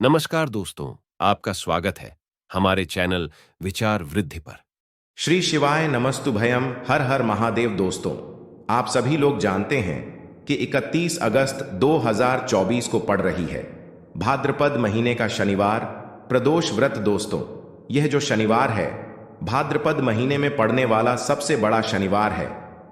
नमस्कार दोस्तों, आपका स्वागत है हमारे चैनल विचार वृद्धि पर। श्री शिवाय नमस्तु भयम हर हर महादेव। दोस्तों, आप सभी लोग जानते हैं कि 31 अगस्त 2024 को पड़ रही है भाद्रपद महीने का शनिवार, प्रदोष व्रत। दोस्तों, यह जो शनिवार है भाद्रपद महीने में पड़ने वाला सबसे बड़ा शनिवार है,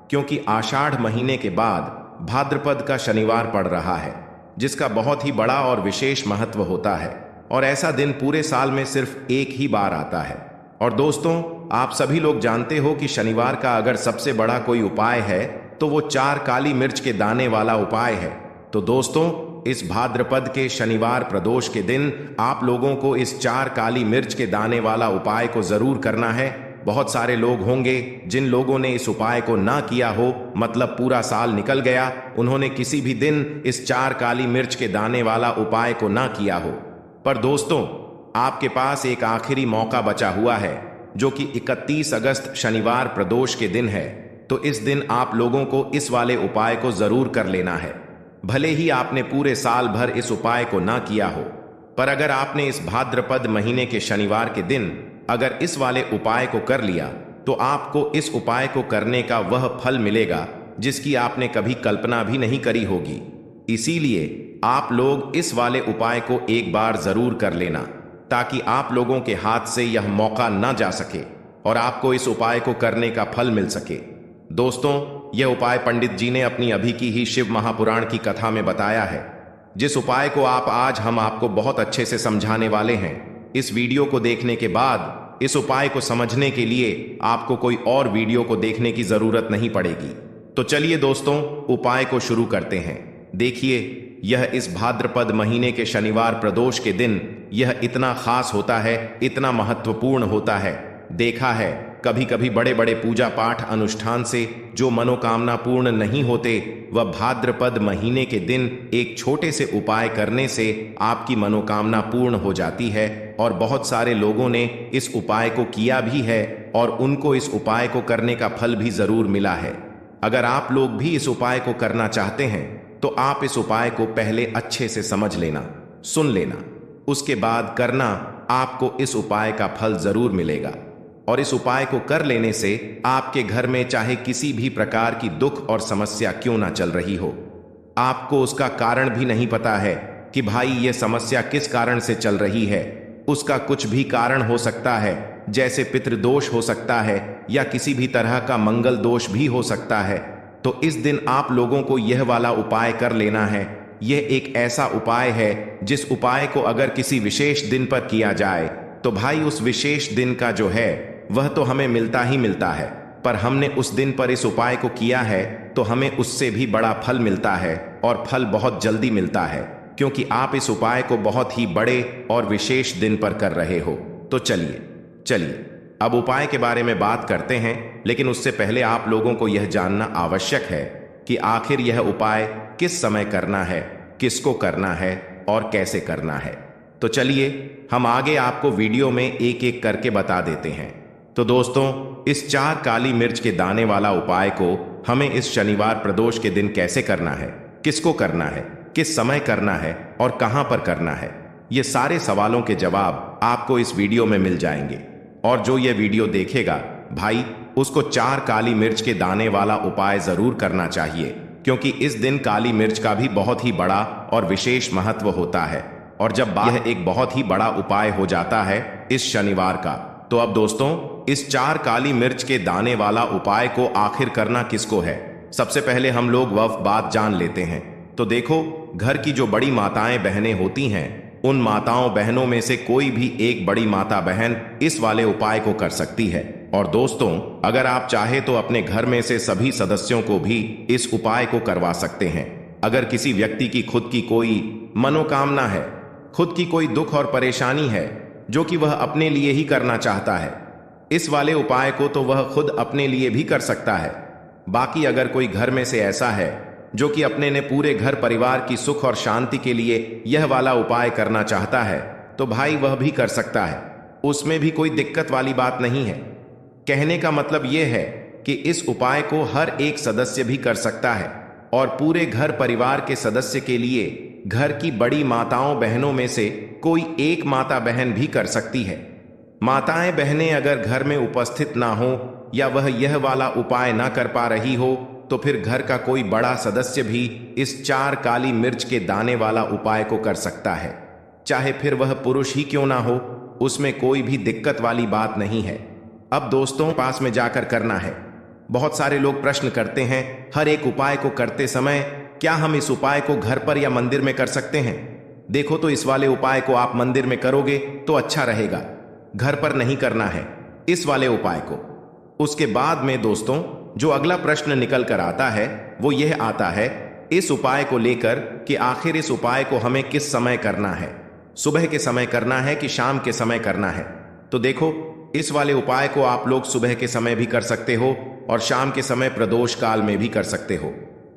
क्योंकि आषाढ़ महीने के बाद भाद्रपद का शनिवार पड़ रहा है, जिसका बहुत ही बड़ा और विशेष महत्व होता है। और ऐसा दिन पूरे साल में सिर्फ एक ही बार आता है। और दोस्तों, आप सभी लोग जानते हो कि शनिवार का अगर सबसे बड़ा कोई उपाय है तो वो 4 काली मिर्च के दाने वाला उपाय है। तो दोस्तों, इस भाद्रपद के शनिवार प्रदोष के दिन आप लोगों को इस 4 काली मिर्च के दाने वाला उपाय को जरूर करना है। बहुत सारे लोग होंगे जिन लोगों ने इस उपाय को ना किया हो, मतलब पूरा साल निकल गया, उन्होंने किसी भी दिन इस 4 काली मिर्च के दाने वाला उपाय को ना किया हो। पर दोस्तों, आपके पास एक आखिरी मौका बचा हुआ है, जो कि 31 अगस्त शनिवार प्रदोष के दिन है। तो इस दिन आप लोगों को इस वाले उपाय को जरूर कर लेना है। भले ही आपने पूरे साल भर इस उपाय को ना किया हो, पर अगर आपने इस भाद्रपद महीने के शनिवार के दिन अगर इस वाले उपाय को कर लिया, तो आपको इस उपाय को करने का वह फल मिलेगा जिसकी आपने कभी कल्पना भी नहीं करी होगी। इसीलिए आप लोग इस वाले उपाय को एक बार जरूर कर लेना, ताकि आप लोगों के हाथ से यह मौका न जा सके और आपको इस उपाय को करने का फल मिल सके। दोस्तों, यह उपाय पंडित जी ने अपनी अभी की ही शिव महापुराण की कथा में बताया है, जिस उपाय को आज हम आपको बहुत अच्छे से समझाने वाले हैं। इस वीडियो को देखने के बाद इस उपाय को समझने के लिए आपको कोई और वीडियो को देखने की जरूरत नहीं पड़ेगी। तो चलिए दोस्तों, उपाय को शुरू करते हैं। देखिए, यह इस भाद्रपद महीने के शनिवार प्रदोष के दिन यह इतना खास होता है, इतना महत्वपूर्ण होता है। देखा है, कभी कभी बड़े बड़े पूजा पाठ अनुष्ठान से जो मनोकामना पूर्ण नहीं होते, वह भाद्रपद महीने के दिन एक छोटे से उपाय करने से आपकी मनोकामना पूर्ण हो जाती है। और बहुत सारे लोगों ने इस उपाय को किया भी है और उनको इस उपाय को करने का फल भी जरूर मिला है। अगर आप लोग भी इस उपाय को करना चाहते हैं, तो आप इस उपाय को पहले अच्छे से समझ लेना, सुन लेना, उसके बाद करना। आपको इस उपाय का फल जरूर मिलेगा। और इस उपाय को कर लेने से आपके घर में चाहे किसी भी प्रकार की दुख और समस्या क्यों ना चल रही हो, आपको उसका कारण भी नहीं पता है कि भाई यह समस्या किस कारण से चल रही है। उसका कुछ भी कारण हो सकता है, जैसे पितृदोष हो सकता है या किसी भी तरह का मंगल दोष भी हो सकता है। तो इस दिन आप लोगों को यह वाला उपाय कर लेना है। यह एक ऐसा उपाय है जिस उपाय को अगर किसी विशेष दिन पर किया जाए, तो भाई उस विशेष दिन का जो है वह तो हमें मिलता ही मिलता है, पर हमने उस दिन पर इस उपाय को किया है तो हमें उससे भी बड़ा फल मिलता है, और फल बहुत जल्दी मिलता है, क्योंकि आप इस उपाय को बहुत ही बड़े और विशेष दिन पर कर रहे हो। तो चलिए अब उपाय के बारे में बात करते हैं। लेकिन उससे पहले आप लोगों को यह जानना आवश्यक है कि आखिर यह उपाय किस समय करना है, किसको करना है और कैसे करना है। तो चलिए हम आगे आपको वीडियो में एक एक करके बता देते हैं। तो दोस्तों, इस 4 काली मिर्च के दाने वाला उपाय को हमें इस शनिवार प्रदोष के दिन कैसे करना है, किसको करना है, किस समय करना है और कहां पर करना है, ये सारे सवालों के जवाब आपको इस वीडियो में मिल जाएंगे। और जो ये वीडियो देखेगा भाई, उसको 4 काली मिर्च के दाने वाला उपाय जरूर करना चाहिए, क्योंकि इस दिन काली मिर्च का भी बहुत ही बड़ा और विशेष महत्व होता है। और जब यह एक बहुत ही बड़ा उपाय हो जाता है इस शनिवार का, तो अब दोस्तों, इस 4 काली मिर्च के दाने वाला उपाय को आखिर करना किसको है, सबसे पहले हम लोग वह बात जान लेते हैं। तो देखो, घर की जो बड़ी माताएं बहनें होती हैं, उन माताओं बहनों में से कोई भी एक बड़ी माता बहन इस वाले उपाय को कर सकती है। और दोस्तों, अगर आप चाहे तो अपने घर में से सभी सदस्यों को भी इस उपाय को करवा सकते हैं। अगर किसी व्यक्ति की खुद की कोई मनोकामना है, खुद की कोई दुख और परेशानी है जो कि वह अपने लिए ही करना चाहता है, इस वाले उपाय को तो वह खुद अपने लिए भी कर सकता है। बाकी अगर कोई घर में से ऐसा है जो कि अपने ने पूरे घर परिवार की सुख और शांति के लिए यह वाला उपाय करना चाहता है, तो भाई वह भी कर सकता है, उसमें भी कोई दिक्कत वाली बात नहीं है। कहने का मतलब यह है कि इस उपाय को हर एक सदस्य भी कर सकता है, और पूरे घर परिवार के सदस्य के लिए घर की बड़ी माताओं बहनों में से कोई एक माता बहन भी कर सकती है। माताएं बहनें अगर घर में उपस्थित ना हो या वह यह वाला उपाय ना कर पा रही हो तो फिर घर का कोई बड़ा सदस्य भी इस 4 काली मिर्च के दाने वाला उपाय को कर सकता है, चाहे फिर वह पुरुष ही क्यों ना हो, उसमें कोई भी दिक्कत वाली बात नहीं है। अब दोस्तों पास में जाकर करना है। बहुत सारे लोग प्रश्न करते हैं, हर एक उपाय को करते समय क्या हम इस उपाय को घर पर या मंदिर में कर सकते हैं? देखो तो इस वाले उपाय को आप मंदिर में करोगे तो अच्छा रहेगा, घर पर नहीं करना है इस वाले उपाय को। उसके बाद में दोस्तों जो अगला प्रश्न निकल कर आता है वो यह आता है इस उपाय को लेकर कि आखिर इस उपाय को हमें किस समय करना है, सुबह के समय करना है कि शाम के समय करना है? तो देखो इस वाले उपाय को आप लोग सुबह के समय भी कर सकते हो और शाम के समय प्रदोष काल में भी कर सकते हो।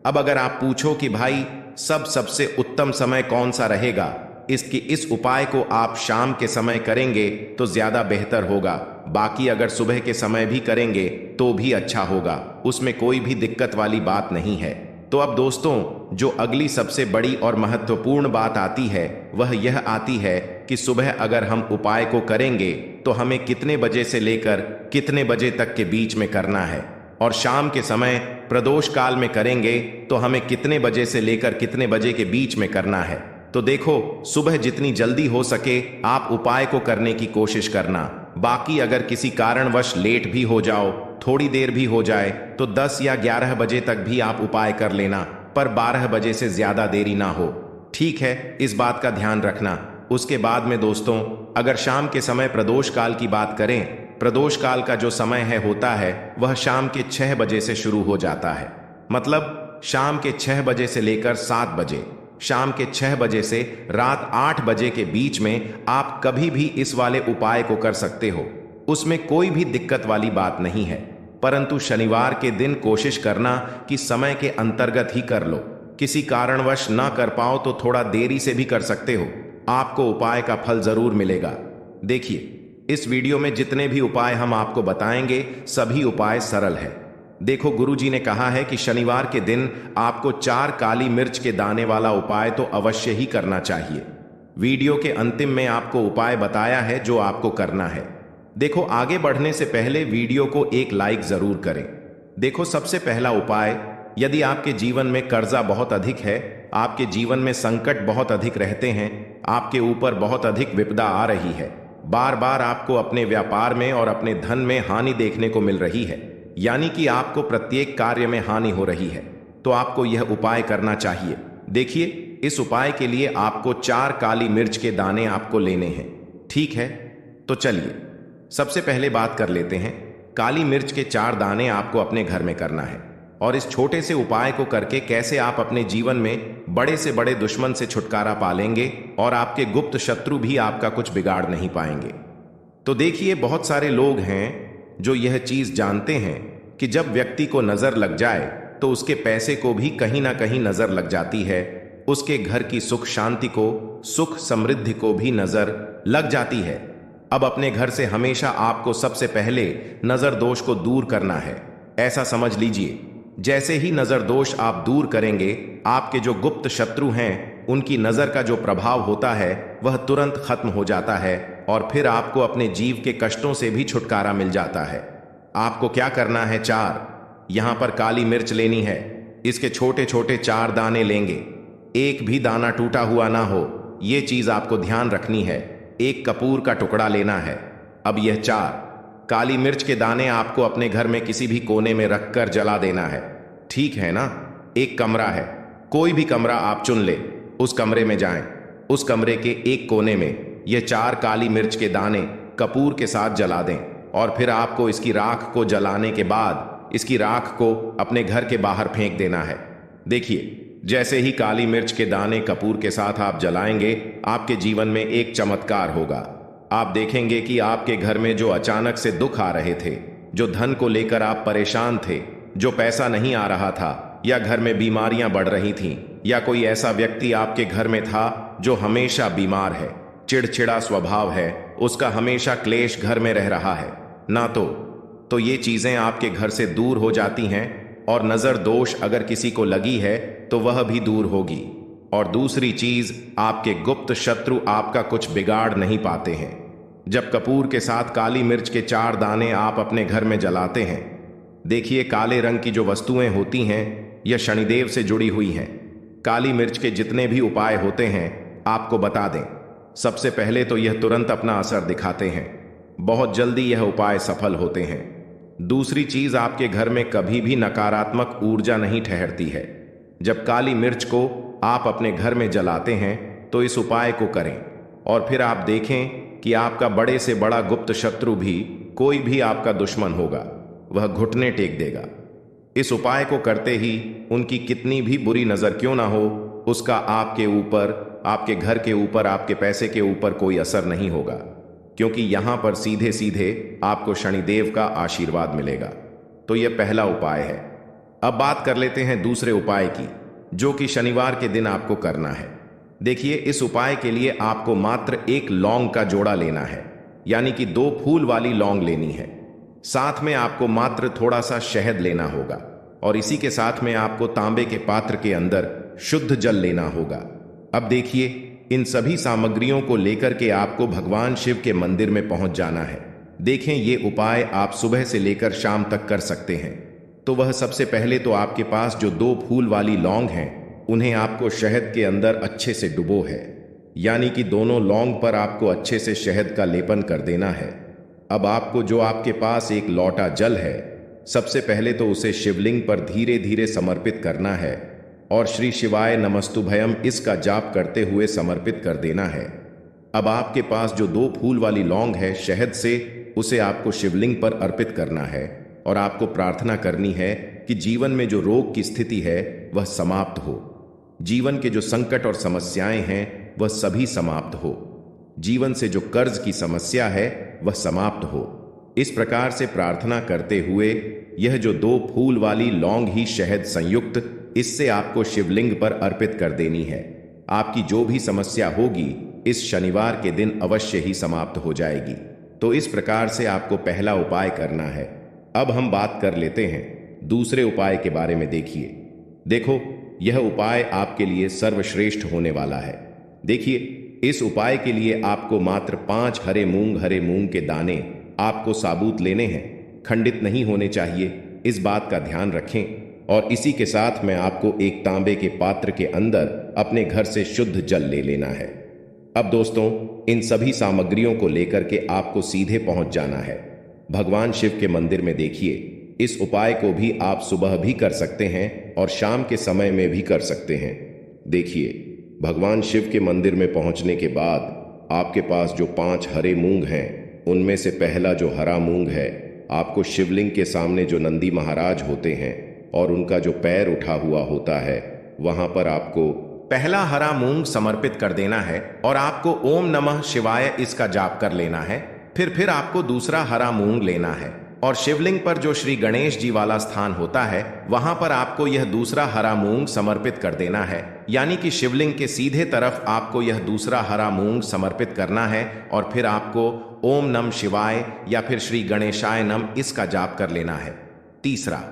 अब अगर आप पूछो कि भाई सबसे उत्तम समय कौन सा रहेगा, इस उपाय को आप शाम के समय करेंगे तो ज्यादा बेहतर होगा। बाकी अगर सुबह के समय भी करेंगे तो भी अच्छा होगा, उसमें कोई भी दिक्कत वाली बात नहीं है। तो अब दोस्तों जो अगली सबसे बड़ी और महत्वपूर्ण बात आती है वह यह आती है कि सुबह अगर हम उपाय को करेंगे तो हमें कितने बजे से लेकर कितने बजे तक के बीच में करना है, और शाम के समय प्रदोष काल में करेंगे तो हमें कितने बजे से लेकर कितने बजे के बीच में करना है। तो देखो सुबह जितनी जल्दी हो सके आप उपाय को करने की कोशिश करना। बाकी अगर किसी कारणवश लेट भी हो जाओ, थोड़ी देर भी हो जाए तो 10 या 11 बजे तक भी आप उपाय कर लेना, पर 12 बजे से ज्यादा देरी ना हो, ठीक है? इस बात का ध्यान रखना। उसके बाद में दोस्तों अगर शाम के समय प्रदोष काल की बात करें, प्रदोष काल का जो समय होता है वह शाम के 6 बजे से शुरू हो जाता है। मतलब शाम के 6 बजे से लेकर 7 बजे, शाम के 6 बजे से रात 8 बजे के बीच में आप कभी भी इस वाले उपाय को कर सकते हो, उसमें कोई भी दिक्कत वाली बात नहीं है। परंतु शनिवार के दिन कोशिश करना कि समय के अंतर्गत ही कर लो। किसी कारणवश ना कर पाओ तो थोड़ा देरी से भी कर सकते हो, आपको उपाय का फल जरूर मिलेगा। देखिए इस वीडियो में जितने भी उपाय हम आपको बताएंगे सभी उपाय सरल है। देखो गुरुजी ने कहा है कि शनिवार के दिन आपको 4 काली मिर्च के दाने वाला उपाय तो अवश्य ही करना चाहिए। वीडियो के अंतिम में आपको उपाय बताया है जो आपको करना है। देखो आगे बढ़ने से पहले वीडियो को एक लाइक जरूर करें। देखो सबसे पहला उपाय, यदि आपके जीवन में कर्जा बहुत अधिक है, आपके जीवन में संकट बहुत अधिक रहते हैं, आपके ऊपर बहुत अधिक विपदा आ रही है, बार बार आपको अपने व्यापार में और अपने धन में हानि देखने को मिल रही है, यानी कि आपको प्रत्येक कार्य में हानि हो रही है, तो आपको यह उपाय करना चाहिए। देखिए इस उपाय के लिए आपको 4 काली मिर्च के दाने आपको लेने हैं, ठीक है? तो चलिए सबसे पहले बात कर लेते हैं। काली मिर्च के 4 दाने आपको अपने घर में करना है, और इस छोटे से उपाय को करके कैसे आप अपने जीवन में बड़े से बड़े दुश्मन से छुटकारा पालेंगे और आपके गुप्त शत्रु भी आपका कुछ बिगाड़ नहीं पाएंगे। तो देखिए बहुत सारे लोग हैं जो यह चीज जानते हैं कि जब व्यक्ति को नजर लग जाए तो उसके पैसे को भी कहीं ना कहीं नजर लग जाती है, उसके घर की सुख शांति को, सुख समृद्धि को भी नजर लग जाती है। अब अपने घर से हमेशा आपको सबसे पहले नजर दोष को दूर करना है। ऐसा समझ लीजिए जैसे ही नजर दोष आप दूर करेंगे, आपके जो गुप्त शत्रु हैं उनकी नजर का जो प्रभाव होता है वह तुरंत खत्म हो जाता है, और फिर आपको अपने जीव के कष्टों से भी छुटकारा मिल जाता है। आपको क्या करना है, 4 यहां पर काली मिर्च लेनी है। इसके छोटे छोटे 4 दाने लेंगे, एक भी दाना टूटा हुआ ना हो, यह चीज आपको ध्यान रखनी है। एक कपूर का टुकड़ा लेना है। अब यह 4 काली मिर्च के दाने आपको अपने घर में किसी भी कोने में रखकर जला देना है, ठीक है ना? एक कमरा है, कोई भी कमरा आप चुन ले, उस कमरे में जाएं। उस कमरे के एक कोने में ये 4 काली मिर्च के दाने कपूर के साथ जला दें, और फिर आपको इसकी राख को जलाने के बाद इसकी राख को अपने घर के बाहर फेंक देना है। देखिए जैसे ही काली मिर्च के दाने कपूर के साथ आप जलाएंगे, आपके जीवन में एक चमत्कार होगा। आप देखेंगे कि आपके घर में जो अचानक से दुख आ रहे थे, जो धन को लेकर आप परेशान थे, जो पैसा नहीं आ रहा था, या घर में बीमारियां बढ़ रही थीं, या कोई ऐसा व्यक्ति आपके घर में था जो हमेशा बीमार है, चिड़चिड़ा स्वभाव है, उसका हमेशा क्लेश घर में रह रहा है ना, तो ये चीजें आपके घर से दूर हो जाती हैं, और नजर दोष अगर किसी को लगी है तो वह भी दूर होगी। और दूसरी चीज, आपके गुप्त शत्रु आपका कुछ बिगाड़ नहीं पाते हैं। जब कपूर के साथ काली मिर्च के 4 दाने आप अपने घर में जलाते हैं, देखिए काले रंग की जो वस्तुएं होती हैं यह शनिदेव से जुड़ी हुई हैं। काली मिर्च के जितने भी उपाय होते हैं आपको बता दें, सबसे पहले तो यह तुरंत अपना असर दिखाते हैं, बहुत जल्दी यह उपाय सफल होते हैं। दूसरी चीज, आपके घर में कभी भी नकारात्मक ऊर्जा नहीं ठहरती है। जब काली मिर्च को आप अपने घर में जलाते हैं तो इस उपाय को करें और फिर आप देखें कि आपका बड़े से बड़ा गुप्त शत्रु भी, कोई भी आपका दुश्मन होगा, वह घुटने टेक देगा। इस उपाय को करते ही उनकी कितनी भी बुरी नजर क्यों ना हो, उसका आपके ऊपर, आपके घर के ऊपर, आपके पैसे के ऊपर कोई असर नहीं होगा, क्योंकि यहां पर सीधे सीधे आपको शनिदेव का आशीर्वाद मिलेगा। तो यह पहला उपाय है। अब बात कर लेते हैं दूसरे उपाय की, जो कि शनिवार के दिन आपको करना है। देखिए, इस उपाय के लिए आपको मात्र 1 लौंग का जोड़ा लेना है, यानी कि 2 फूल वाली लौंग लेनी है। साथ में आपको मात्र थोड़ा सा शहद लेना होगा और इसी के साथ में आपको तांबे के पात्र के अंदर शुद्ध जल लेना होगा। अब देखिए, इन सभी सामग्रियों को लेकर के आपको भगवान शिव के मंदिर में पहुंच जाना है। देखें, ये उपाय आप सुबह से लेकर शाम तक कर सकते हैं। तो वह सबसे पहले तो आपके पास जो 2 फूल वाली लौंग हैं, उन्हें आपको शहद के अंदर अच्छे से डुबो है, यानी कि दोनों लौंग पर आपको अच्छे से शहद का लेपन कर देना है। अब आपको जो आपके पास 1 लोटा जल है, सबसे पहले तो उसे शिवलिंग पर धीरे धीरे समर्पित करना है और श्री शिवाय नमस्तुभयम इसका जाप करते हुए समर्पित कर देना है। अब आपके पास जो 2 फूल वाली लौंग है शहद से, उसे आपको शिवलिंग पर अर्पित करना है और आपको प्रार्थना करनी है कि जीवन में जो रोग की स्थिति है वह समाप्त हो, जीवन के जो संकट और समस्याएं हैं वह सभी समाप्त हो, जीवन से जो कर्ज की समस्या है वह समाप्त हो। इस प्रकार से प्रार्थना करते हुए यह जो 2 फूल वाली लौंग ही शहद संयुक्त, इससे आपको शिवलिंग पर अर्पित कर देनी है। आपकी जो भी समस्या होगी इस शनिवार के दिन अवश्य ही समाप्त हो जाएगी। तो इस प्रकार से आपको पहला उपाय करना है। अब हम बात कर लेते हैं दूसरे उपाय के बारे में। देखो, यह उपाय आपके लिए सर्वश्रेष्ठ होने वाला है। देखिए, इस उपाय के लिए आपको मात्र 5 हरे मूंग के दाने आपको साबुत लेने हैं, खंडित नहीं होने चाहिए, इस बात का ध्यान रखें। और इसी के साथ में आपको 1 तांबे के पात्र के अंदर अपने घर से शुद्ध जल ले लेना है। अब दोस्तों, इन सभी सामग्रियों को लेकर के आपको सीधे पहुंच जाना है भगवान शिव के मंदिर में। देखिए, इस उपाय को भी आप सुबह भी कर सकते हैं और शाम के समय में भी कर सकते हैं। देखिए, भगवान शिव के मंदिर में पहुंचने के बाद आपके पास जो 5 हरे मूंग हैं, उनमें से पहला जो हरा मूंग है, आपको शिवलिंग के सामने जो नंदी महाराज होते हैं और उनका जो पैर उठा हुआ होता है, वहां पर आपको पहला हरा मूंग समर्पित कर देना है और आपको ओम नमः शिवाय इसका जाप कर लेना है। फिर आपको दूसरा हरा मूंग लेना है और शिवलिंग पर जो श्री गणेश जी वाला स्थान होता है, वहां पर आपको यह दूसरा हरा मूंग समर्पित कर देना है, यानी कि शिवलिंग के सीधे तरफ आपको यह दूसरा हरा मूंग समर्पित करना है और फिर आपको ओम नम शिवाय या फिर श्री गणेशाय नम इसका जाप कर लेना है। तीसरा,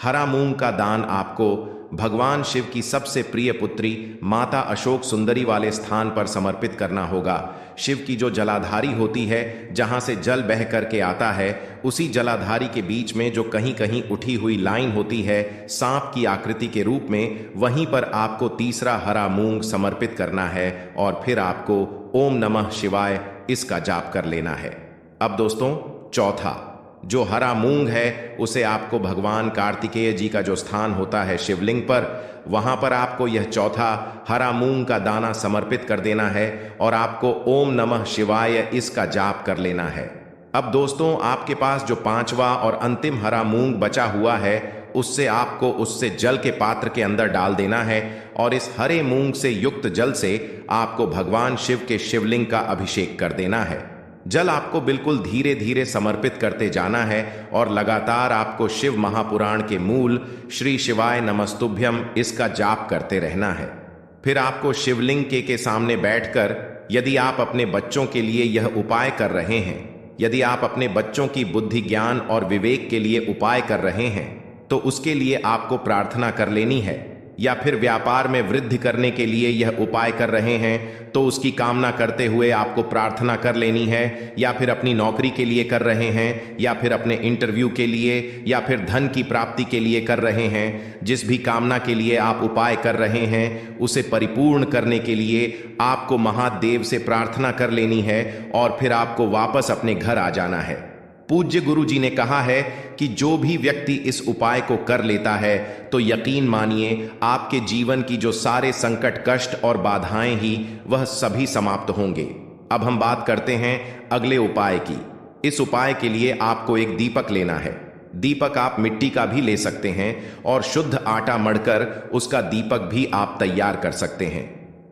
हरा मूंग का दान आपको भगवान शिव की सबसे प्रिय पुत्री माता अशोक सुंदरी वाले स्थान पर समर्पित करना होगा। शिव की जो जलाधारी होती है, जहां से जल बह करके आता है, उसी जलाधारी के बीच में जो कहीं कहीं उठी हुई लाइन होती है सांप की आकृति के रूप में, वहीं पर आपको तीसरा हरा मूंग समर्पित करना है और फिर आपको ओम नमः शिवाय इसका जाप कर लेना है। अब दोस्तों, चौथा जो हरा मूंग है, उसे आपको भगवान कार्तिकेय जी का जो स्थान होता है शिवलिंग पर, वहां पर आपको यह चौथा हरा मूंग का दाना समर्पित कर देना है और आपको ओम नमः शिवाय इसका जाप कर लेना है। अब दोस्तों, आपके पास जो 5वां और अंतिम हरा मूंग बचा हुआ है, उससे आपको उससे जल के पात्र के अंदर डाल देना है और इस हरे मूंग से युक्त जल से आपको भगवान शिव के शिवलिंग का अभिषेक कर देना है। जल आपको बिल्कुल धीरे धीरे समर्पित करते जाना है और लगातार आपको शिव महापुराण के मूल श्री शिवाय नमस्तुभ्यम इसका जाप करते रहना है। फिर आपको शिवलिंग के सामने बैठकर, यदि आप अपने बच्चों के लिए यह उपाय कर रहे हैं, यदि आप अपने बच्चों की बुद्धि ज्ञान और विवेक के लिए उपाय कर रहे हैं, तो उसके लिए आपको प्रार्थना कर लेनी है या फिर व्यापार में वृद्धि करने के लिए यह उपाय कर रहे हैं तो उसकी कामना करते हुए आपको प्रार्थना कर लेनी है, या फिर अपनी नौकरी के लिए कर रहे हैं, या फिर अपने इंटरव्यू के लिए, या फिर धन की प्राप्ति के लिए कर रहे हैं। जिस भी कामना के लिए आप उपाय कर रहे हैं उसे परिपूर्ण करने के लिए आपको महादेव से प्रार्थना कर लेनी है और फिर आपको वापस अपने घर आ जाना है। पूज्य गुरु जी ने कहा है कि जो भी व्यक्ति इस उपाय को कर लेता है तो यकीन मानिए आपके जीवन की जो सारे संकट, कष्ट और बाधाएं ही वह सभी समाप्त होंगे। अब हम बात करते हैं अगले उपाय की। इस उपाय के लिए आपको एक दीपक लेना है। दीपक आप मिट्टी का भी ले सकते हैं और शुद्ध आटा मढ़कर उसका दीपक भी आप तैयार कर सकते हैं।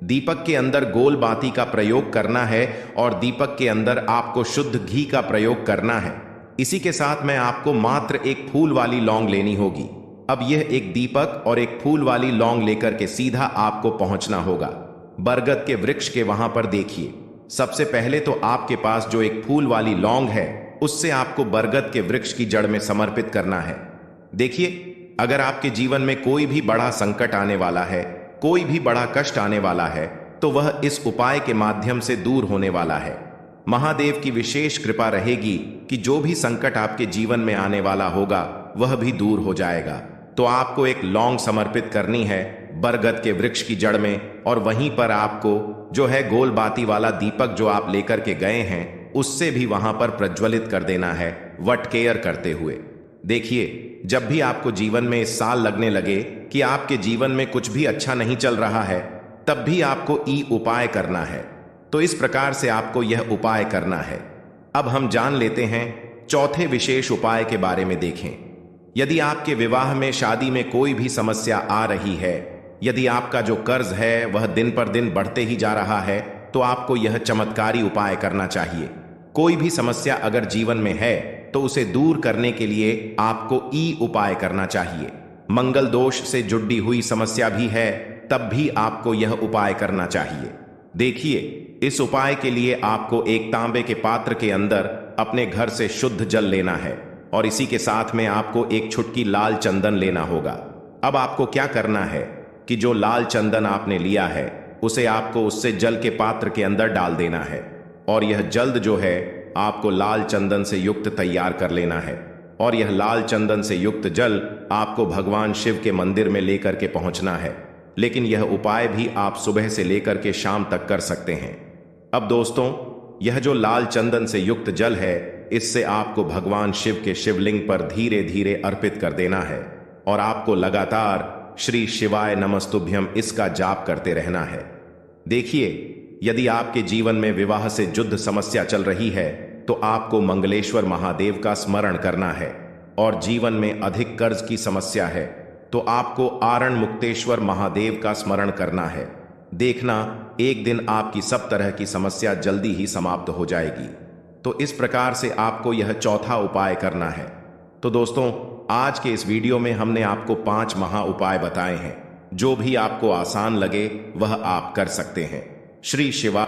दीपक के अंदर गोल बाती का प्रयोग करना है और दीपक के अंदर आपको शुद्ध घी का प्रयोग करना है। इसी के साथ में आपको मात्र एक फूल वाली लौंग लेनी होगी। अब यह एक दीपक और एक फूल वाली लौंग लेकर के सीधा आपको पहुंचना होगा बरगद के वृक्ष के वहां पर। देखिए, सबसे पहले तो आपके पास जो एक फूल वाली लौंग है उससे आपको बरगद के वृक्ष की जड़ में समर्पित करना है। देखिए, अगर आपके जीवन में कोई भी बड़ा संकट आने वाला है, कोई भी बड़ा कष्ट आने वाला है, तो वह इस उपाय के माध्यम से दूर होने वाला है। महादेव की विशेष कृपा रहेगी कि जो भी संकट आपके जीवन में आने वाला होगा वह भी दूर हो जाएगा। तो आपको एक लौंग समर्पित करनी है बरगद के वृक्ष की जड़ में, और वहीं पर आपको जो है गोल बाती वाला दीपक जो आप लेकर के गए हैं उससे भी वहां पर प्रज्वलित कर देना है, वट केयर करते हुए। देखिए, जब भी आपको जीवन में इस साल लगने लगे कि आपके जीवन में कुछ भी अच्छा नहीं चल रहा है, तब भी आपको उपाय करना है। तो इस प्रकार से आपको यह उपाय करना है। अब हम जान लेते हैं चौथे विशेष उपाय के बारे में। देखें, यदि आपके विवाह में, शादी में कोई भी समस्या आ रही है, यदि आपका जो कर्ज है वह दिन पर दिन बढ़ते ही जा रहा है, तो आपको यह चमत्कारी उपाय करना चाहिए। कोई भी समस्या अगर जीवन में है तो उसे दूर करने के लिए आपको उपाय करना चाहिए। मंगल दोष से जुड़ी हुई समस्या भी है तब भी आपको यह उपाय करना चाहिए। देखिए, इस उपाय के लिए आपको एक तांबे के पात्र के अंदर अपने घर से शुद्ध जल लेना है और इसी के साथ में आपको एक चुटकी लाल चंदन लेना होगा। अब आपको क्या करना है कि जो लाल चंदन आपने लिया है उसे आपको उससे जल के पात्र के अंदर डाल देना है, और यह जल्द जो है आपको लाल चंदन से युक्त तैयार कर लेना है। और यह लाल चंदन से युक्त जल आपको भगवान शिव के मंदिर में लेकर के पहुंचना है। लेकिन यह उपाय भी आप सुबह से लेकर के शाम तक कर सकते हैं। अब दोस्तों, यह जो लाल चंदन से युक्त जल है, इससे आपको भगवान शिव के शिवलिंग पर धीरे धीरे अर्पित कर देना है और आपको लगातार श्री शिवाय नमस्तुभ्यम इसका जाप करते रहना है। देखिए, यदि आपके जीवन में विवाह से जुद्ध समस्या चल रही है तो आपको मंगलेश्वर महादेव का स्मरण करना है, और जीवन में अधिक कर्ज की समस्या है तो आपको आरण मुक्तेश्वर महादेव का स्मरण करना है। देखना, एक दिन आपकी सब तरह की समस्या जल्दी ही समाप्त हो जाएगी। तो इस प्रकार से आपको यह चौथा उपाय करना है। तो दोस्तों, आज के इस वीडियो में हमने आपको 5 महा उपाय बताए हैं। जो भी आपको आसान लगे वह आप कर सकते हैं। श्री शिवा